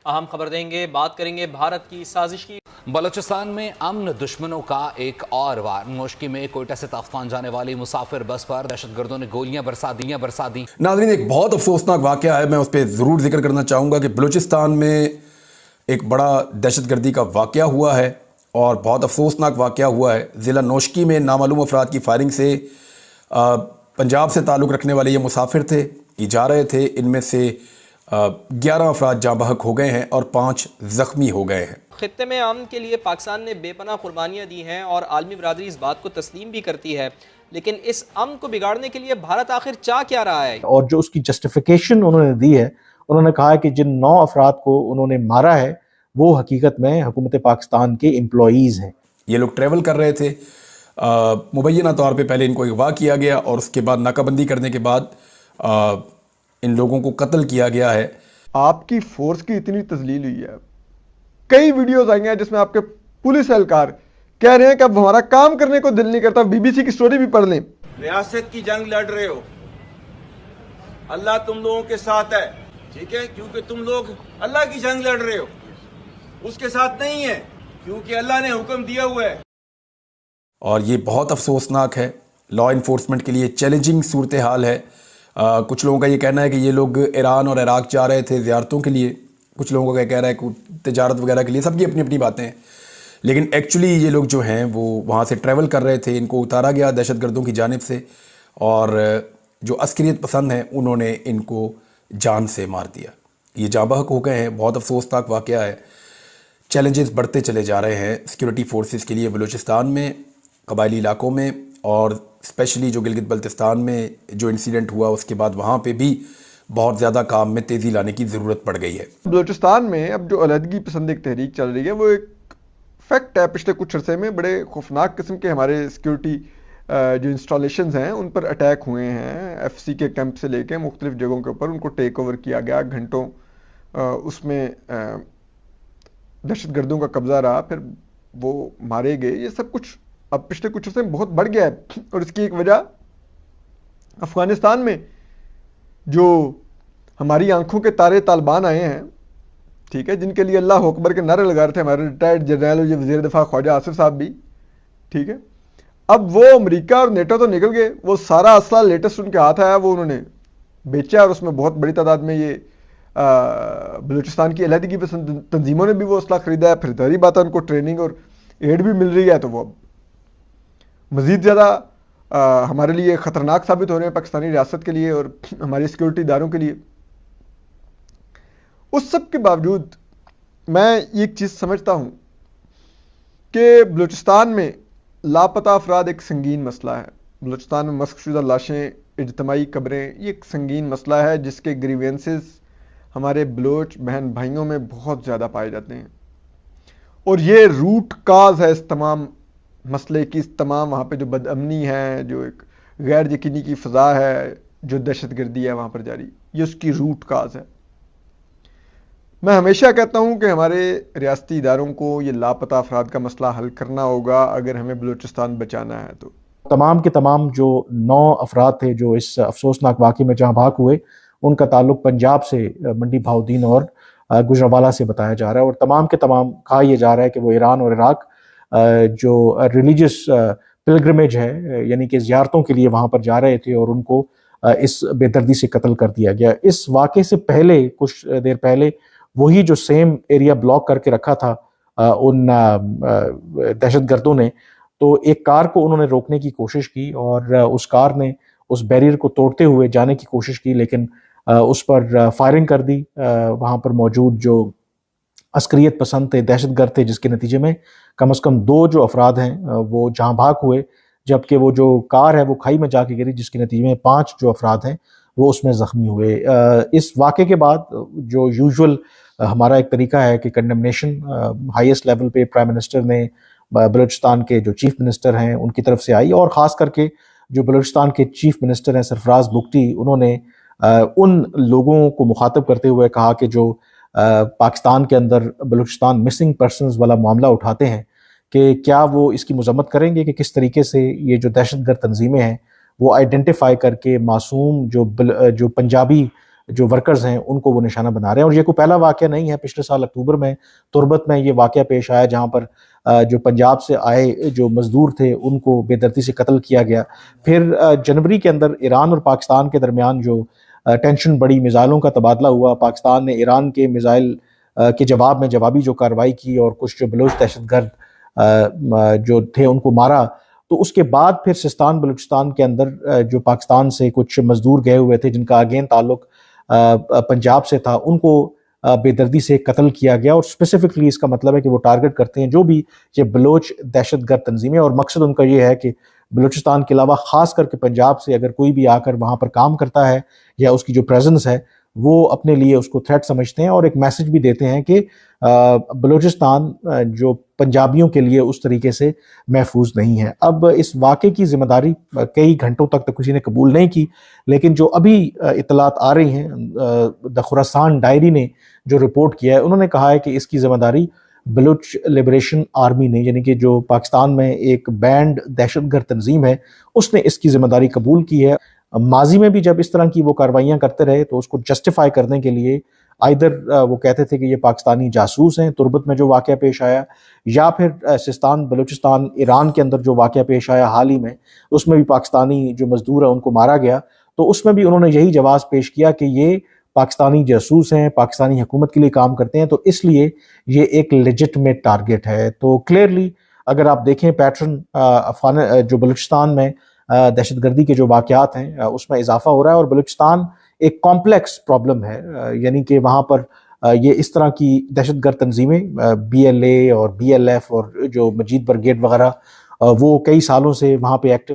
اہم خبر دیں گے، بات کریں گے بھارت کی سازش کی۔ بلوچستان میں امن دشمنوں کا ایک اور وار۔ نوشکی میں کوئٹہ سے تافتان جانے والی مسافر بس پر دہشت گردوں نے گولیاں برسا دیں۔ ناظرین، ایک بہت افسوسناک واقعہ ہے، میں اس پہ ضرور ذکر کرنا چاہوں گا کہ بلوچستان میں ایک بڑا دہشت گردی کا واقعہ ہوا ہے اور بہت افسوسناک واقعہ ہوا ہے۔ ضلع نوشکی میں نامعلوم افراد کی فائرنگ سے پنجاب سے تعلق رکھنے والے یہ مسافر تھے، یہ جا رہے تھے، ان میں سے 11 افراد جاں بحق ہو گئے ہیں اور 5 زخمی ہو گئے ہیں۔ خطے میں امن کے لیے پاکستان نے بے پناہ قربانیاں دی ہیں اور عالمی برادری اس بات کو تسلیم بھی کرتی ہے، لیکن اس امن کو بگاڑنے کے لیے بھارت آخر چاہ کیا رہا ہے؟ اور جو اس کی جسٹیفیکیشن انہوں نے دی ہے، انہوں نے کہا ہے کہ جن 9 افراد کو انہوں نے مارا ہے وہ حقیقت میں حکومت پاکستان کے امپلائیز ہیں۔ یہ لوگ ٹریول کر رہے تھے، مبینہ طور پہ پہلے ان کو اغوا کیا گیا اور اس کے بعد ناکہ بندی کرنے کے بعد ان لوگوں کو قتل کیا گیا ہے۔ آپ کی فورس کی اتنی تذلیل ہوئی ہے، کئی ویڈیوز آئی ہیں جس میں آپ کے پولیس اہلکار کہہ رہے ہیں کہ اب ہمارا کام کرنے کو دل نہیں کرتا۔ بی بی سی کی سٹوری بھی پڑھ لیں۔ ریاست کی جنگ لڑ رہے ہو، اللہ تم لوگوں کے ساتھ ہے، ٹھیک ہے، کیونکہ تم لوگ اللہ کی جنگ لڑ رہے ہو، اس کے ساتھ نہیں ہے کیونکہ اللہ نے حکم دیا ہوا ہے۔ اور یہ بہت افسوسناک ہے، لا انفورسمنٹ کے لیے چیلنجنگ صورتحال ہے۔ کچھ لوگوں کا یہ کہنا ہے کہ یہ لوگ ایران اور عراق جا رہے تھے زیارتوں کے لیے، کچھ لوگوں کا کہہ رہا ہے کہ تجارت وغیرہ کے لیے، سب کی اپنی اپنی باتیں ہیں، لیکن ایکچولی یہ لوگ جو ہیں وہ وہاں سے ٹریول کر رہے تھے، ان کو اتارا گیا دہشت گردوں کی جانب سے اور جو عسکریت پسند ہیں انہوں نے ان کو جان سے مار دیا۔ یہ جاں بحق ہو گئے ہیں، بہت افسوسناک واقعہ ہے۔ چیلنجز بڑھتے چلے جا رہے ہیں سیکورٹی فورسز کے لیے بلوچستان میں، قبائلی علاقوں میں، اور اسپیشلی جو گلگت بلتستان میں جو انسیڈنٹ ہوا اس کے بعد وہاں پہ بھی بہت زیادہ کام میں تیزی لانے کی ضرورت پڑ گئی ہے۔ بلوچستان میں اب جو علیحدگی پسند ایک تحریک چل رہی ہے وہ ایک فیکٹ ہے، پچھلے کچھ عرصے میں بڑے خوفناک قسم کے ہمارے سیکورٹی جو انسٹالیشنز ہیں ان پر اٹیک ہوئے ہیں، ایف سی کے کیمپ سے لے کے مختلف جگہوں کے اوپر ان کو ٹیک اوور کیا گیا، گھنٹوں اس میں دہشت گردوں کا قبضہ رہا، پھر وہ مارے گئے۔ یہ سب کچھ اب پچھلے کچھ عرصے میں بہت بڑھ گیا ہے اور اس کی ایک وجہ افغانستان میں جو ہماری آنکھوں کے تارے طالبان آئے ہیں، ٹھیک ہے، جن کے لیے اللہ اکبر کے نعرے لگا رہے تھے ہمارے ریٹائرڈ جنرل وزیر دفاع خواجہ آصف صاحب بھی، ٹھیک ہے، اب وہ امریکہ اور نیٹو تو نکل گئے، وہ سارا اسلحہ لیٹسٹ ان کے ہاتھ آیا وہ انہوں نے بیچا، اور اس میں بہت بڑی تعداد میں یہ بلوچستان کی علیحدگی پسند تنظیموں نے بھی وہ اسلحہ خریدا ہے، پھر ظاہری بات ہے ان کو ٹریننگ اور ایڈ بھی مل رہی ہے، تو وہ مزید زیادہ ہمارے لیے خطرناک ثابت ہو رہے ہیں پاکستانی ریاست کے لیے اور ہماری سیکورٹی اداروں کے لیے۔ اس سب کے باوجود میں ایک چیز سمجھتا ہوں کہ بلوچستان میں لاپتہ افراد ایک سنگین مسئلہ ہے، بلوچستان میں مسخ شدہ لاشیں، اجتماعی قبریں، یہ ایک سنگین مسئلہ ہے جس کے گریوینسز ہمارے بلوچ بہن بھائیوں میں بہت زیادہ پائے جاتے ہیں، اور یہ روٹ کاز ہے اس تمام مسئلے کی، اس تمام وہاں پہ جو بد امنی ہے، جو ایک غیر یقینی کی فضا ہے، جو دہشت گردی ہے وہاں پر جاری، یہ اس کی روٹ کاز ہے۔ میں ہمیشہ کہتا ہوں کہ ہمارے ریاستی اداروں کو یہ لاپتہ افراد کا مسئلہ حل کرنا ہوگا اگر ہمیں بلوچستان بچانا ہے تو۔ تمام کے تمام جو 9 افراد تھے جو اس افسوسناک واقعے میں جہاں بھاگ ہوئے، ان کا تعلق پنجاب سے منڈی بہاؤدین اور گجرانوالہ سے بتایا جا رہا ہے، اور تمام کے تمام کہا یہ جا رہا ہے کہ وہ ایران اور عراق جو ریلیجس پلگرمیج ہے، یعنی کہ زیارتوں کے لیے وہاں پر جا رہے تھے، اور ان کو اس بے دردی سے قتل کر دیا گیا۔ اس واقعے سے پہلے کچھ دیر پہلے وہی جو سیم ایریا بلاک کر کے رکھا تھا ان دہشت گردوں نے، تو ایک کار کو انہوں نے روکنے کی کوشش کی اور اس کار نے اس بیریئر کو توڑتے ہوئے جانے کی کوشش کی، لیکن اس پر فائرنگ کر دی۔ وہاں پر موجود جو عسکریت پسند تھے، دہشت گرد تھے، جس کے نتیجے میں کم از کم 2 جو افراد ہیں وہ جہاں بھاگ ہوئے، جبکہ وہ جو کار ہے وہ کھائی میں جا کے گری، جس کے نتیجے میں 5 جو افراد ہیں وہ اس میں زخمی ہوئے۔ اس واقعے کے بعد جو یوزول ہمارا ایک طریقہ ہے کہ کنڈمنیشن ہائیسٹ لیول پہ پرائم منسٹر نے، بلوچستان کے جو چیف منسٹر ہیں ان کی طرف سے آئی، اور خاص کر کے جو بلوچستان کے چیف منسٹر ہیں سرفراز بگٹی، انہوں نے ان لوگوں کو مخاطب کرتے ہوئے کہا کہ جو پاکستان کے اندر بلوچستان مسنگ پرسنز والا معاملہ اٹھاتے ہیں کہ کیا وہ اس کی مذمت کریں گے کہ کس طریقے سے یہ جو دہشت گرد تنظیمیں ہیں وہ آئیڈینٹیفائی کر کے معصوم جو پنجابی جو ورکرز ہیں ان کو وہ نشانہ بنا رہے ہیں. اور یہ کوئی پہلا واقعہ نہیں ہے. پچھلے سال اکتوبر میں تربت میں یہ واقعہ پیش آیا جہاں پر جو پنجاب سے آئے جو مزدور تھے ان کو بے دردی سے قتل کیا گیا. پھر جنوری کے اندر ایران اور پاکستان کے درمیان جو ٹینشن بڑی، میزائلوں کا تبادلہ ہوا. پاکستان نے ایران کے میزائل کے جواب میں جوابی جو کارروائی کی اور کچھ جو بلوچ دہشت گرد جو تھے ان کو مارا. تو اس کے بعد پھر سستان بلوچستان کے اندر جو پاکستان سے کچھ مزدور گئے ہوئے تھے جن کا اگین تعلق پنجاب سے تھا ان کو بے دردی سے قتل کیا گیا. اور اسپیسیفکلی اس کا مطلب ہے کہ وہ ٹارگٹ کرتے ہیں جو بھی یہ بلوچ دہشت گرد تنظیمیں، اور مقصد ان کا یہ ہے کہ بلوچستان کے علاوہ خاص کر کے پنجاب سے اگر کوئی بھی آ کر وہاں پر کام کرتا ہے یا اس کی جو پریزنس ہے وہ اپنے لیے اس کو تھریٹ سمجھتے ہیں، اور ایک میسج بھی دیتے ہیں کہ بلوچستان جو پنجابیوں کے لیے اس طریقے سے محفوظ نہیں ہے. اب اس واقعے کی ذمہ داری کئی گھنٹوں تک تو کسی نے قبول نہیں کی، لیکن جو ابھی اطلاعات آ رہی ہیں دا خراسان ڈائری نے جو رپورٹ کیا ہے انہوں نے کہا ہے کہ اس کی ذمہ داری بلوچ لبریشن آرمی نے، یعنی کہ جو پاکستان میں ایک بینڈ دہشت گرد تنظیم ہے، اس نے اس کی ذمہ داری قبول کی ہے. ماضی میں بھی جب اس طرح کی وہ کاروائیاں کرتے رہے تو اس کو جسٹیفائی کرنے کے لیے آئدر وہ کہتے تھے کہ یہ پاکستانی جاسوس ہیں، تربت میں جو واقعہ پیش آیا، یا پھر سستان بلوچستان ایران کے اندر جو واقعہ پیش آیا حال ہی میں، اس میں بھی پاکستانی جو مزدور ہیں ان کو مارا گیا. تو اس میں بھی انہوں نے یہی جواز پیش کیا کہ یہ پاکستانی جاسوس ہیں، پاکستانی حکومت کے لیے کام کرتے ہیں، تو اس لیے یہ ایک لیجٹمیٹ ٹارگٹ ہے. تو کلیئرلی اگر آپ دیکھیں پیٹرن جو بلوچستان میں دہشت گردی کے جو واقعات ہیں اس میں اضافہ ہو رہا ہے، اور بلوچستان ایک کمپلیکس پرابلم ہے. یعنی کہ وہاں پر یہ اس طرح کی دہشت گرد تنظیمیں BLA اور BLF اور جو مجید برگیڈ وغیرہ وہ کئی سالوں سے وہاں پہ ایکٹیو